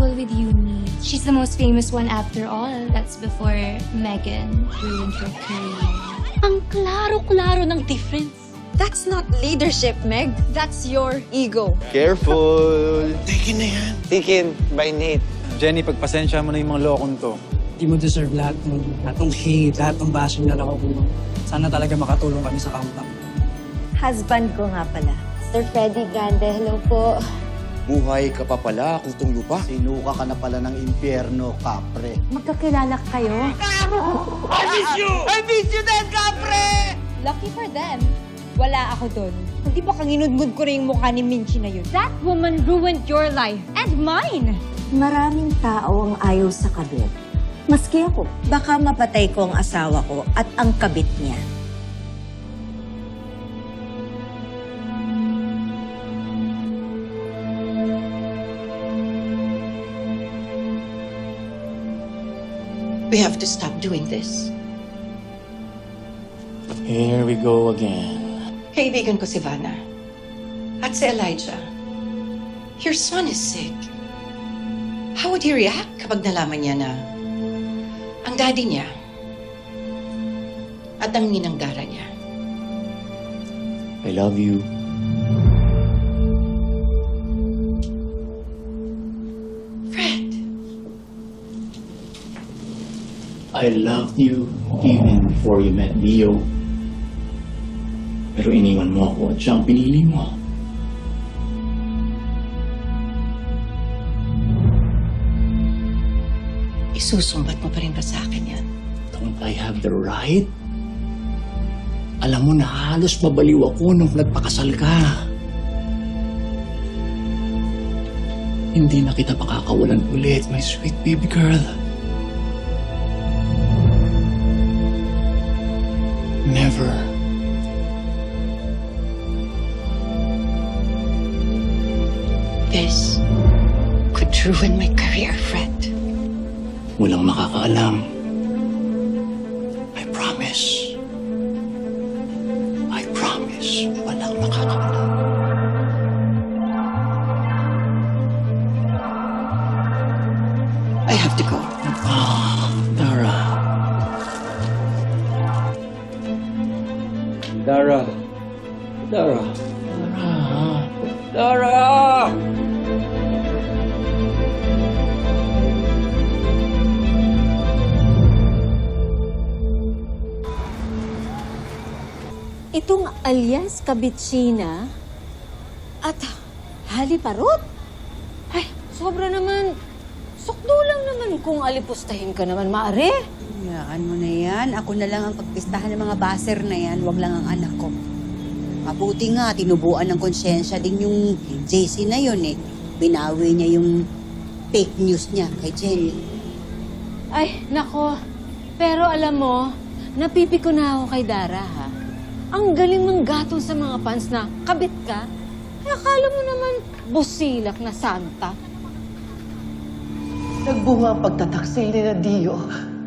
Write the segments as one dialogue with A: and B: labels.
A: equal with Yumi. She's the most famous one after all. That's before Megan ruined her career.
B: Ang klaro-klaro ng difference.
C: That's not leadership, Meg. That's your ego.
D: Careful!
E: Taken na yan.
D: Taken by Nate.
E: Jenny, pagpasensya mo na yung mga lokong to.
F: Hindi mo deserve lahat ng hate, lahat ng bashing na nakakulong. Sana talaga makatulong kami sa kautang.
C: Husband ko nga pala.
A: Sir Freddy Grande, hello po.
G: Buhay ka pa pala, kutong lupa. Sinuka ka na pala ng impyerno, kapre.
B: Magkakilala kayo?
E: I miss you din, kapre!
C: Lucky for them. Wala ako doon. Hindi ba kanginudmud ko rin yung mukha ni Minchi na yun? That woman ruined your life and mine.
H: Maraming tao ang ayaw sa kabit. Maski ako. Baka mapatay ko ang asawa ko at ang kabit niya.
I: We have to stop doing this.
E: Here we go again.
I: Kaibigan ko si Vanna. At si Elijah. Your son is sick. How would he react kapag nalaman niya na ang daddy niya at ang ninang Dara niya?
E: I love you.
I: Fred,
J: I loved you even before you met Leo. Pero iniwan mo ako at siya ang pinili mo.
I: isusumbat mo pa rin ba sa akin yan?
J: Don't I have the right? Alam mo na halos babaliw ako nung nagpakasal ka. Hindi na kita makakawalan ulit, my sweet baby girl. Never.
I: This could ruin my career, Fred.
J: Walang makakaalam. I promise. I promise. Walang makakaalam.
I: I have to go.
J: Dara.
F: Dara. Dara.
J: Dara!
H: Itong alias Kabitsina at Haliparot? Ay, sobra naman. Sukdo lang naman kung alipustahin ka naman, Maare.
C: Hayaan mo na yan. Ako na lang ang pagpistahan ng mga baser na yan. Wag lang ang anak ko. Mabuti nga, tinubuan ng konsyensya din yung JC na yun eh. Binawi niya yung fake news niya kay Jenny.
B: Ay, nako. Pero alam mo, napipiko na ako kay Dara, ha? Ang galing mong gatong sa mga fans na kabit ka. Ay, akala mo naman busilak na santa.
I: Nagbunga ang pagtataksil ni Dio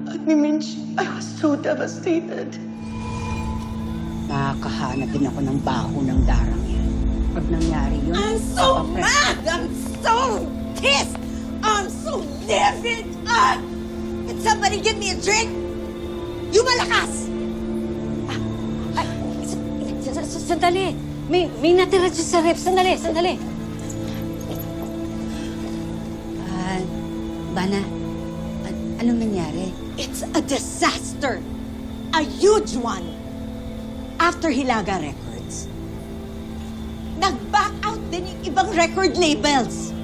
I: at ni Minch. I was so devastated.
C: Nakakahanap din ako ng baho ng darang yan. Pag nangyari yun,
H: I'm so mad! I'm so pissed! I'm so livid! Can somebody give me a drink? You malakas!
B: Sandali. May natira dyan sa rep. Sandali.
C: Bana, anong nangyari?
H: It's a disaster! A huge one! After Hilaga Records, nag-back out din yung ibang record labels.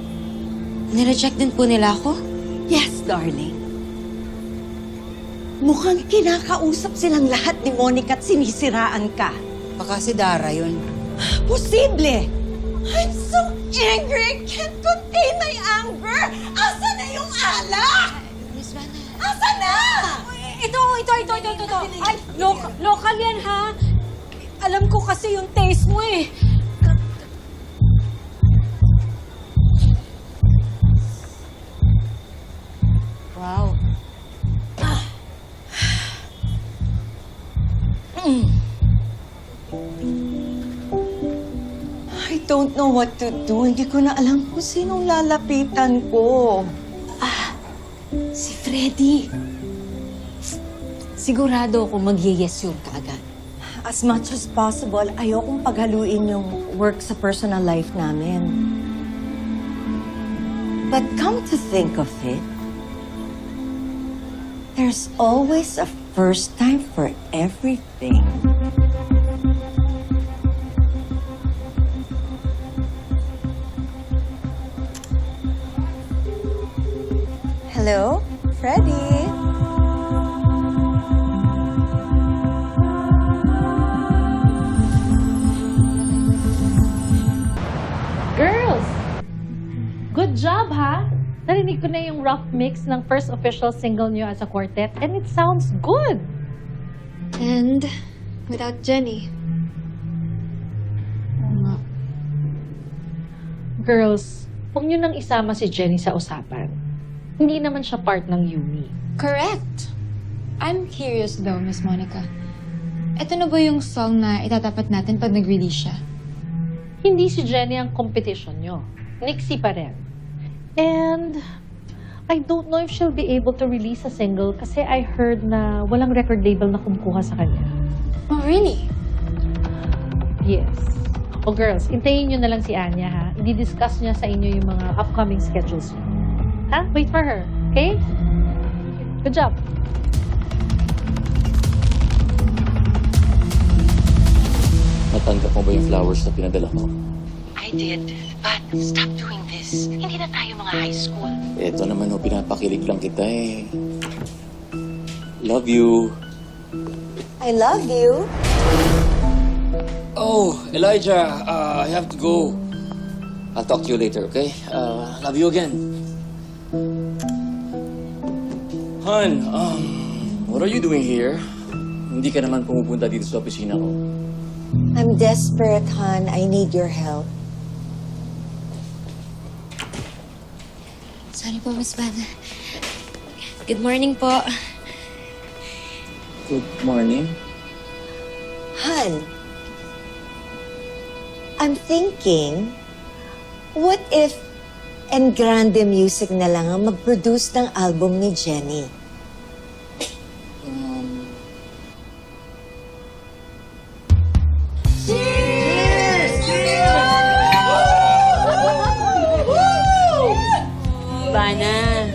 B: Nireject din po nila ako?
H: Yes, darling. Mukhang kinakausap silang lahat ni Monica at sinisiraan ka.
C: Baka si Dara yun.
H: Posible! I'm so angry! I can't contain my anger! Asa na yung alak?
B: Miss Vanna.
H: Asa na?
B: Ito. Ay, local yan, ha? Alam ko kasi yung taste mo, eh.
C: Wow.
I: I told
H: don't know what to do. Hindi ko na alam kung sinong lalapitan ko.
B: Si Freddy. Sigurado ako mag-yes yun kaagad.
H: As much as possible, ayokong paghaluin yung work sa personal life namin. But come to think of it, there's always a first time for everything. Hello, Freddie.
K: Girls! Good job, ha? Narinig ko na yung rough mix ng first official single niyo as a quartet and it sounds good!
A: And without Jenny.
K: Girls, huwag niyo nang isama si Jenny sa usapan. Hindi naman siya part ng uni.
A: Correct. I'm curious though, Miss Monica. Ito na ba yung song na itatapat natin pag nag-release siya?
K: Hindi si Jenny ang competition niyo. Nixie pa rin. And I don't know if she'll be able to release a single kasi I heard na walang record label na kumukuha sa kanya.
A: Oh, really?
K: Yes. O girls, intayin nyo na lang si Anya, ha? I-discuss niya sa inyo yung mga upcoming schedules niyo. Ha? Wait for her, okay? Good job.
J: Natanggap mo ba yung flowers na pinadala ko?
I: I did, but stop doing this. Hindi na tayo mga high school.
J: Eto naman pinapakilig lang kita eh. Love you.
H: I love you.
J: Oh, Elijah, I have to go. I'll talk to you later, okay? Love you again. Han, what are you doing here? Hindi ka naman pumupunta dito sa opisina ko.
H: I'm desperate, hon. I need your help.
A: Sorry po, Miss Vanna. Good morning po.
J: Good morning.
H: Han, I'm thinking, what if Engrande Music na lang ang mag-produce ng album ni Jenny?
C: Ivana,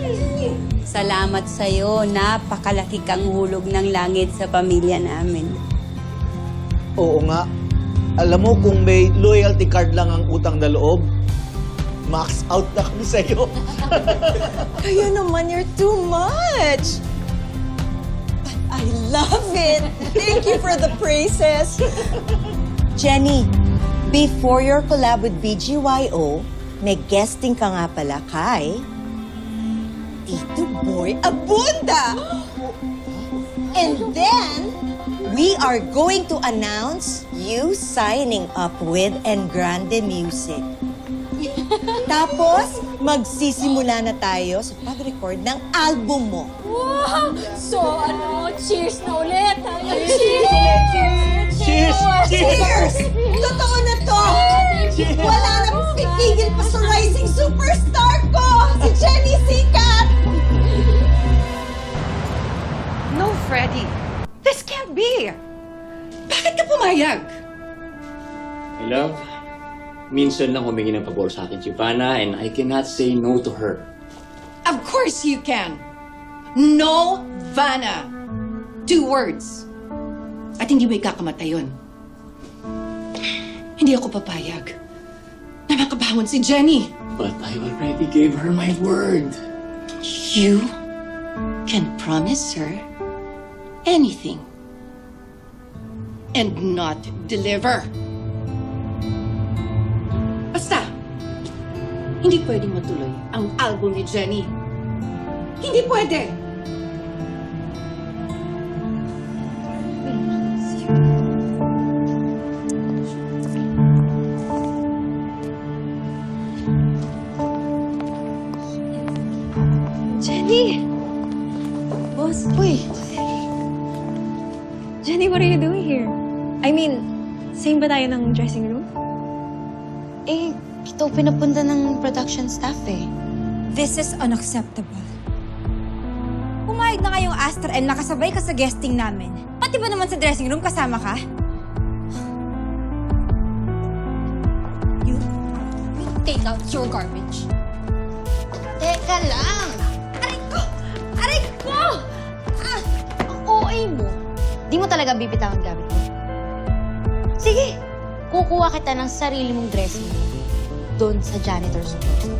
C: salamat sa'yo. Napakalaki kang hulog ng langit sa pamilya namin.
D: Oo nga. Alam mo, kung may loyalty card lang ang utang na loob, max out na kami sa'yo.
H: Kaya naman, you're too much. But I love it. Thank you for the praises. Jenny, before your collab with BGYO, may guesting ka nga pala kay Tito Boy Abunda. And then, we are going to announce you signing up with Engrande Music. Tapos, magsisimula na tayo sa pag-record ng album mo.
B: Wow! So, cheers na ulit!
D: Cheers!
H: Cheers! Totoo na to! Wala na pipigil pa sa rising superstar ko! Si Jenny Sikat!
I: No, Freddie. This can't be. Bakit ka pumayag?
J: My love, minsan lang humingi ng pabor sa akin si Vanna and I cannot say no to her.
I: Of course you can. No, Vanna. 2 words. At hindi mo ikakamatay yun. Hindi ako papayag na makabangon si Jenny.
J: But I already gave her my word.
I: You can promise her anything and not deliver. Basta, hindi pwedeng matuloy ang album ni Jenny. Hindi pwede!
A: Jenny! Boss, uy! Jenny, what are you doing here? I mean, same ba tayo ng dressing room? Eh, ito pinapunta ng production staff eh.
H: This is unacceptable. Pumayag na kayong Astra and nakasabay ka sa guesting namin. Pati ba naman sa dressing room kasama ka? You take out your garbage.
A: Teka lang!
H: Aray ko! Aray ko! Ah!
A: Ang OA mo. Di mo talaga bibitawan gamit mo. Sige, kukuha kita ng sarili mong dressing room doon sa janitor's closet.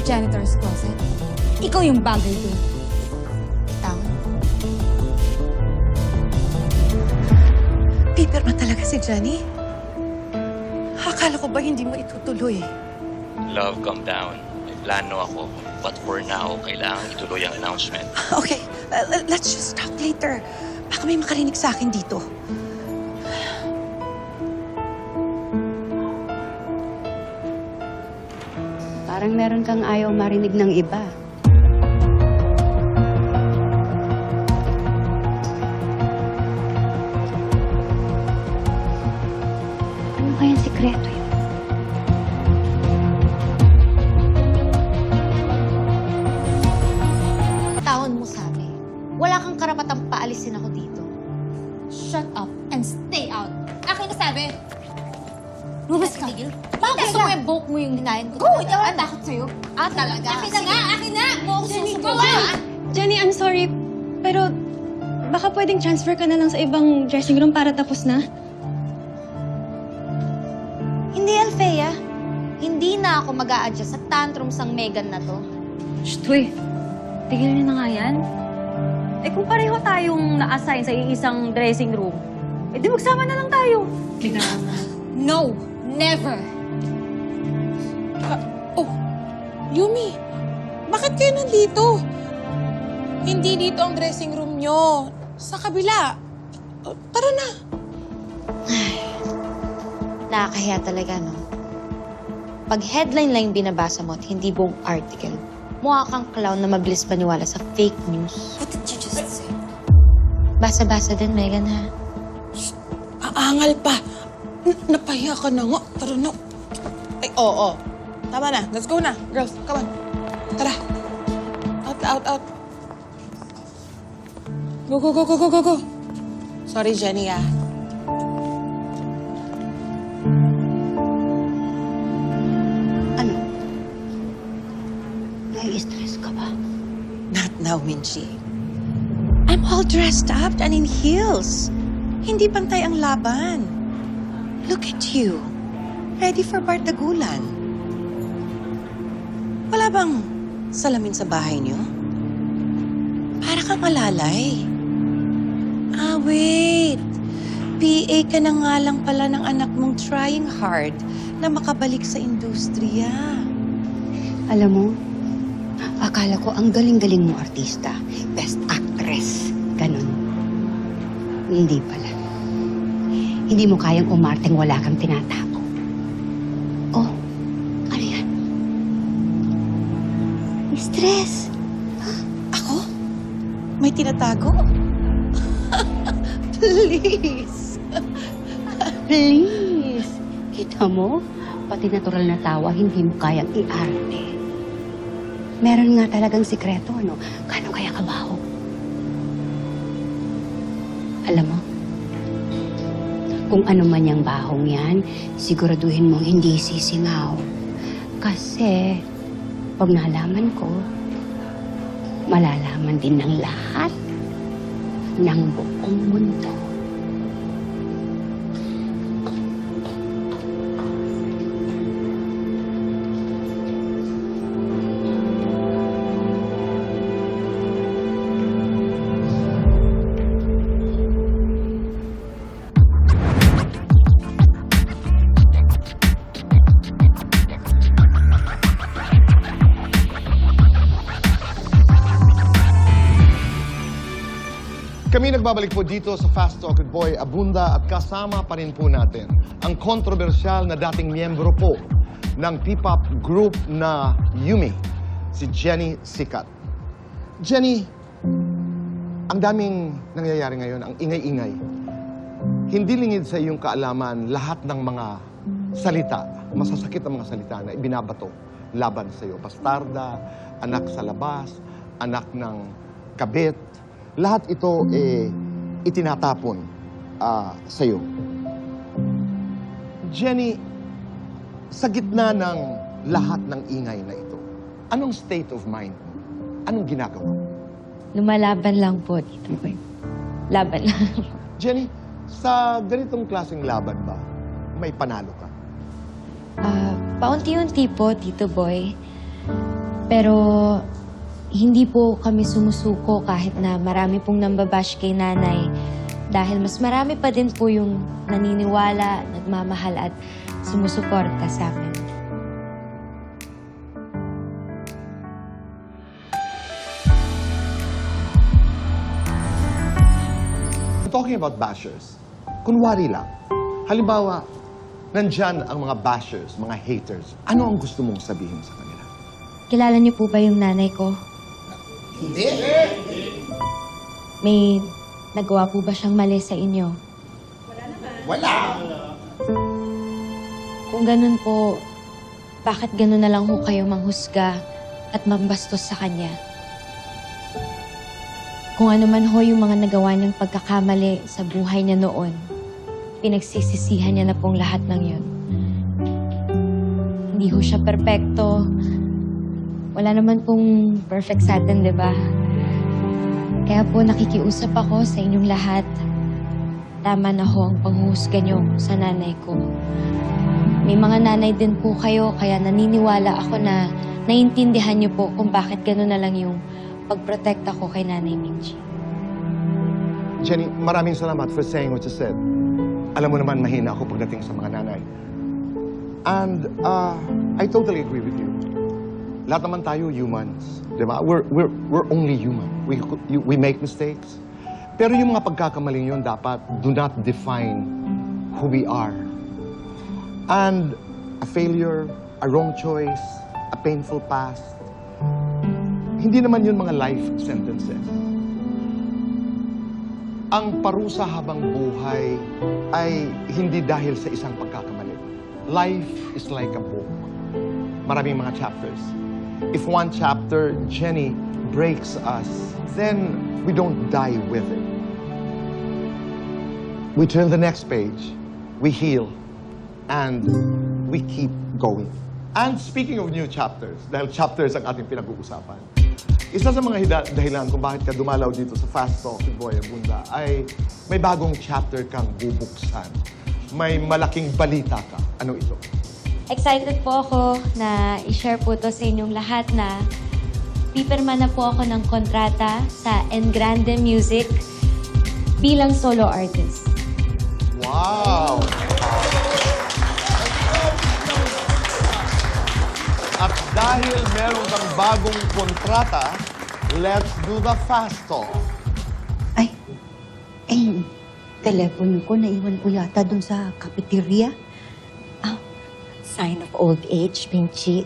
H: Janitor's closet. Ikaw yung bagay doon.
A: Tama.
I: Paper na talaga si Jenny? Akala ko ba hindi mo itutuloy?
L: Love, calm down. May plano ako. But for now, kailangan ituloy ang announcement.
I: Okay, let's just talk later. Baka may makarinig sa akin dito.
C: Parang meron kang ayaw marinig ng iba. Ano kayang sikreto yun?
A: Tawon mo sabi, wala kang karapatang paalisin ako dito.
H: Shut up and stay out. Akin na sabi. Lumabas ka.
A: Bakit gusto mo i-boke mo yung hinayin ko?
H: Go! Hindi ako takot sa'yo.
A: Ah, talaga?
H: Akin na nga! Akin na! Mo ako susubukan.
M: Jenny, I'm sorry, pero baka pwedeng transfer ka na lang sa ibang dressing room para tapos na?
A: Hindi, Althea. Hindi na ako mag-a-adjust sa tantrums ng Megan na to.
M: Shtoy, tigil niyo na nga yan. Eh kung pareho tayong na-assign sa iisang dressing room, eh di magsama na lang tayo.
H: No! Never!
N: Yumi, bakit kayo nandito? Hindi dito ang dressing room nyo. Sa kabila. Tara na.
A: Nakakahiya talaga, no? Pag headline lang yung binabasa mo at hindi buong article, mukha kang clown na mabilis paniwala sa fake news.
H: What did you just say?
A: Basa-basa din, Megan, ha?
N: Aangal pa. Napahiya ka na nga. Tara na. Ay, oo. Tama na. Let's go na. Girls, come on. Tara. Out. Go. Sorry, Jenny, ah.
C: Ano? Nai-stress ka ba?
I: Not now, Minchi. I'm all dressed up and in heels. Hindi pantay ang laban. Look at you. Ready for bardagulan. Wala bang salamin sa bahay niyo? Para kang alalay. Ah, wait. PA ka na nga lang pala ng anak mong trying hard na makabalik sa industriya.
C: Alam mo, akala ko ang galing-galing mo artista. Best actress. Ganon. Hindi pala. Hindi mo kayang umarteng wala kang tinatago. Oh, ano yan? Stress.
I: Ako? May tinatago? Please.
C: Please. Kita mo? Pati natural na tawa, hindi mo kayang i-arte. Meron nga talagang sikreto, ano? Kano kaya kabaho? Alam mo, kung ano man yung bahong yan, siguraduhin mong hindi sisingaw. Kasi, pag nalaman ko, malalaman din ng lahat ng buong mundo.
O: Kami nagbabalik po dito sa Fast Talk with Boy Abunda at kasama pa rin po natin ang kontrobersyal na dating miyembro po ng P-pop group na Yumi, si Jenny Sikat. Jenny, ang daming nangyayari ngayon, ang ingay-ingay. Hindi lingid sa iyong kaalaman lahat ng mga salita, masasakit ang mga salita na ibinabato laban sa iyo. Bastarda, anak sa labas, anak ng kabit, lahat ito itinatapon sa iyo. Jenny, sa gitna ng lahat ng ingay na ito, anong state of mind mo? Anong ginagawa mo?
A: Lumalaban lang po, Tito Boy. Laban lang.
O: Jenny, sa ganitong klaseng laban ba, may panalo ka?
A: Paunti-unti po, Tito Boy. Pero hindi po kami sumusuko kahit na marami pong nambabash kay nanay. Dahil mas marami pa din po yung naniniwala, nagmamahal at sumusuporta sa amin.
O: Talking about bashers, kunwari lang, halimbawa, nandyan ang mga bashers, mga haters, ano ang gusto mong sabihin sa kanila?
A: Kilala niyo po ba yung nanay ko?
O: Hindi.
A: May nagawa po ba siyang mali sa inyo?
O: Wala.
A: Kung ganun po, bakit ganun na lang ho kayo manghusga at mambastos sa kanya? Kung ano man ho yung mga nagawa niyang pagkakamali sa buhay niya noon, pinagsisisihan niya na pong lahat ng yun. Hindi ho siya perpekto. Wala naman pong perfect sa atin, di ba? Kaya po nakikiusap ako sa inyong lahat. Tama na ho ang panghuhusga niyo sa nanay ko. May mga nanay din po kayo, kaya naniniwala ako na naiintindihan niyo po kung bakit gano'n na lang yung pagprotekta ko kay Nanay Minji.
O: Jenny, maraming salamat for saying what you said. Alam mo naman, mahina ako pagdating sa mga nanay. And I totally agree with you. Lahat naman tayo humans, di ba? We're only human. We make mistakes. Pero yung mga pagkakamaling yun dapat do not define who we are. And a failure, a wrong choice, a painful past, hindi naman yun mga life sentences. Ang parusa habang buhay ay hindi dahil sa isang pagkakamali. Life is like a book. Maraming mga chapters. If one chapter, Jenny, breaks us, then we don't die with it. We turn the next page, we heal, and we keep going. And speaking of new chapters, dahil chapters ang ating pinag-uusapan, isa sa mga dahilan kung bakit ka dumalaw dito sa Fast Talk with Boy Abunda ay may bagong chapter kang bubuksan. May malaking balita ka. Ano ito?
A: Excited po ako na i-share po to sa inyong lahat na pipirma na po ako ng kontrata sa Engrande Music bilang solo artist.
O: Wow! At dahil meron kang bagong kontrata, let's do the fast talk.
C: Telepono ko, naiwan ko yata dun sa cafeteria.
I: Sign of old age, Minji.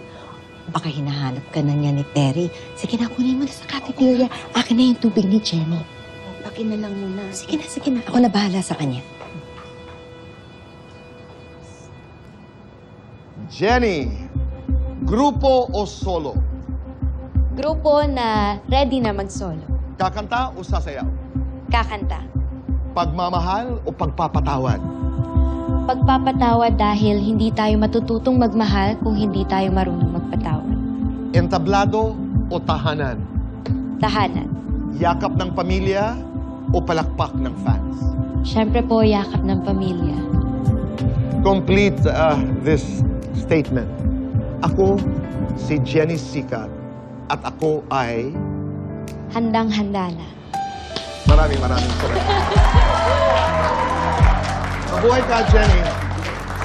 I: Baka hinahanap ka na niya ni Terry. Sige na, kunin mo na sa cafeteria. Akin na yung tubig ni Jenny.
C: Akin na lang muna.
I: Sige na. Ako na bahala sa kanya.
O: Jenny, grupo o solo?
A: Grupo na ready na mag-solo.
O: Kakanta o sasayaw?
A: Kakanta.
O: Pagmamahal o pagpapatawad?
A: Pagpapatawad dahil hindi tayo matututong magmahal kung hindi tayo marunong magpatawad.
O: Entablado o tahanan?
A: Tahanan.
O: Yakap ng pamilya o palakpak ng fans?
A: Siyempre po, yakap ng pamilya.
O: Complete this statement. Ako si Jenny Sikat at ako ay...
A: Handang-handa na.
O: Maraming salamat. Mabuhay ka, Jenny.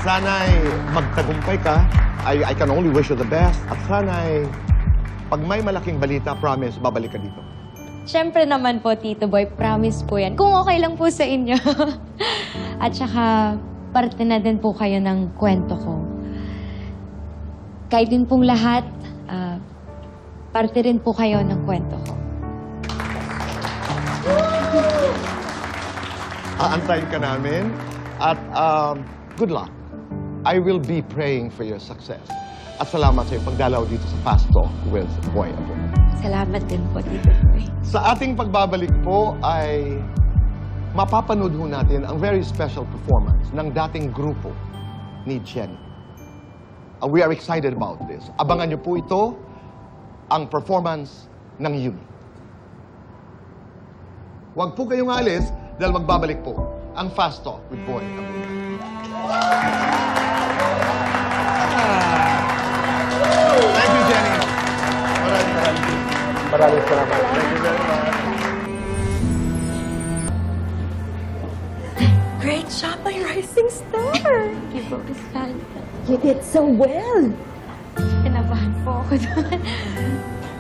O: Sana'y magtagumpay ka. I can only wish you the best. At sana'y pag may malaking balita, promise, babalik ka dito.
A: Siyempre naman po, Tito Boy, promise po yan. Kung okay lang po sa inyo. At saka, parte na din po kayo ng kwento ko. Kayo din pong lahat, parte rin po kayo ng kwento ko.
O: Aantayin ka namin at good luck. I will be praying for your success. At salamat sa iyong pagdalaw dito sa Fast Talk with Boy Abunda.
A: Salamat din po, Tito Boy.
O: Sa ating pagbabalik po ay mapapanood ho natin ang very special performance ng dating grupo ni Jenny. We are excited about this. Abangan niyo po ito, ang performance ng Yumi. Huwag po kayong alis dahil magbabalik po ang Fast Talk with Boy Abunda. Thank you, Jenny. Maraming salamat. Thank you very much.
H: Great job, my rising star!
A: Thank you po, Miss Calca.
H: You did so well!
A: Kinabahan po ako doon.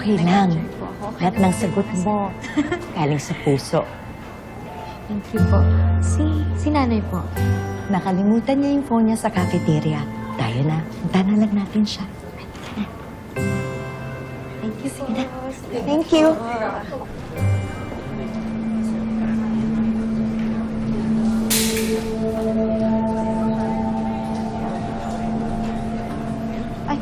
B: Okay lang.
A: Nag-enjoy po ako.
B: Lahat ng sagot mo, galing sa puso.
A: Thank you po. Si nanay po.
B: Nakalimutan niya yung phone niya sa cafeteria. Tayo na. Punta na lang natin siya.
A: Thank you po.
B: Thank you.
A: Ay.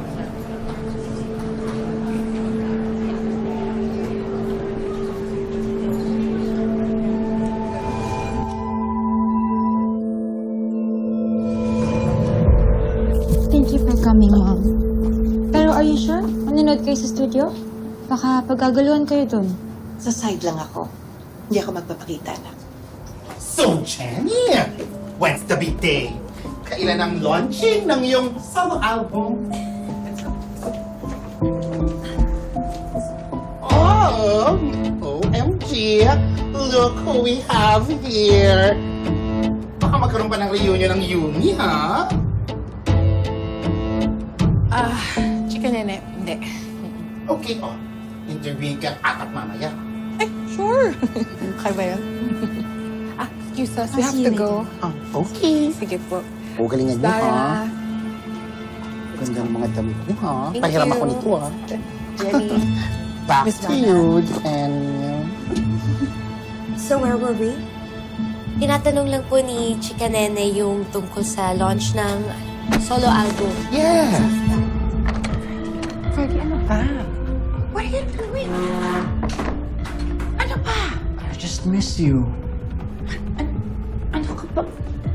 P: Thank you for coming, Mom. Pero are you sure? Maninood kayo sa studio? Baka pagkagaluhan kayo dun.
I: Sa side lang ako. Hindi ako magpapakita na.
Q: So, Jenny, when's the big day? Kailan ang launching ng iyong solo album? Oh, OMG, look who we have here. Baka magkaroon pa ng reunion ng Yumi, ha?
N: Chika Nene, hindi.
Q: Okay, oh. Interviewin ka at mamaya.
N: Ay, sure. Kaya ba yun? Excuse us, we have to go.
Q: Okay.
N: Sige po.
Q: O, galingan niyo, ha?
N: Dara.
Q: Gandang mga damit niyo, ha?
N: Thank
Q: Pahiram
N: you.
Q: ako nito, ha?
N: Jenny.
Q: Back
N: Miss
Q: to
N: Dara.
Q: you, and...
H: So where were we?
A: Tinatanong lang po ni Chika Nene yung tungkol sa launch ng solo album.
Q: Yes!
I: Fergie, ano ba? What are you doing? Ano ba?
J: I just miss you.
I: Ano ka ba?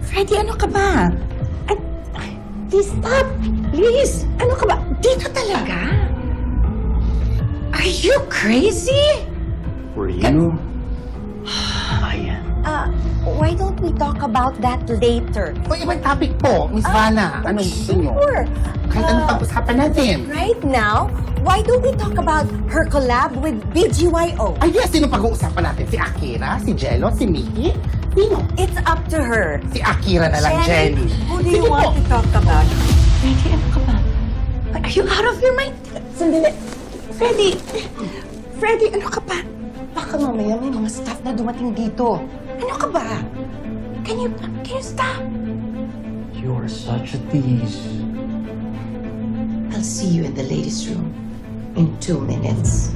I: Freddie, ano ka ba? Please stop! Please! Ano ka ba? Dito talaga? Are you crazy?
J: For you? Ayan.
H: Why don't we talk about that later?
Q: O, ibang topic po, Miss Vanna. Anong gusto niyo?
H: Sure.
Q: Kahit anong pag-usapan natin.
H: Right now, why don't we talk about her collab with BGYO?
Q: Ay, yes, sino pag-uusapan natin? Si Akira, si Jello, si Mickey? Sino?
H: It's up to her.
Q: Si Akira na lang, Jenny.
H: Who do you
Q: Sige
H: want
Q: po.
H: to talk about?
I: Freddie, ano ka ba? Are you out of your mind? Sandali. Freddie! Freddie, ano ka ba? Baka mamaya may mga staff na dumating dito. Ano ka ba? Can you stop?
J: You are such a tease.
I: I'll see you in the ladies' room in 2 minutes.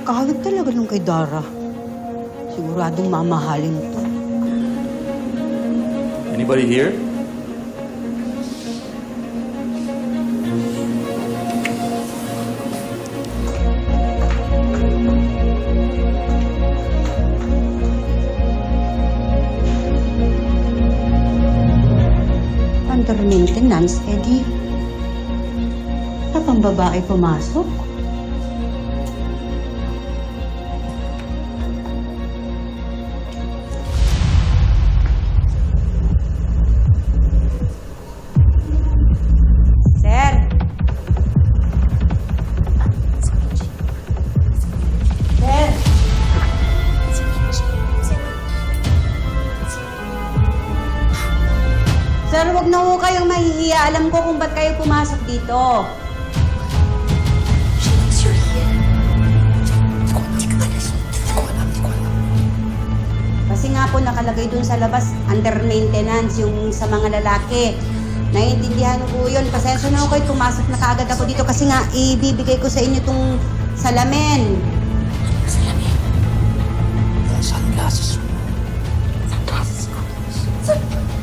C: Kahawig talaga nung kay Dara. Siguradong mamahalin to.
E: Anybody here?
C: Under maintenance, edi. Tapang babae pumasok. Sir! Sir! alam ko kung ba't kayo pumasok dito. Kasi nga po nakalagay dun sa labas, under maintenance yung sa mga lalaki. Naiintindihan ko yun. Pasensya na ako kayo, pumasok na kaagad ako dito kasi nga ibibigay ko sa inyo tong salamin.
J: Sunglasses mo.
C: Sunglasses ko.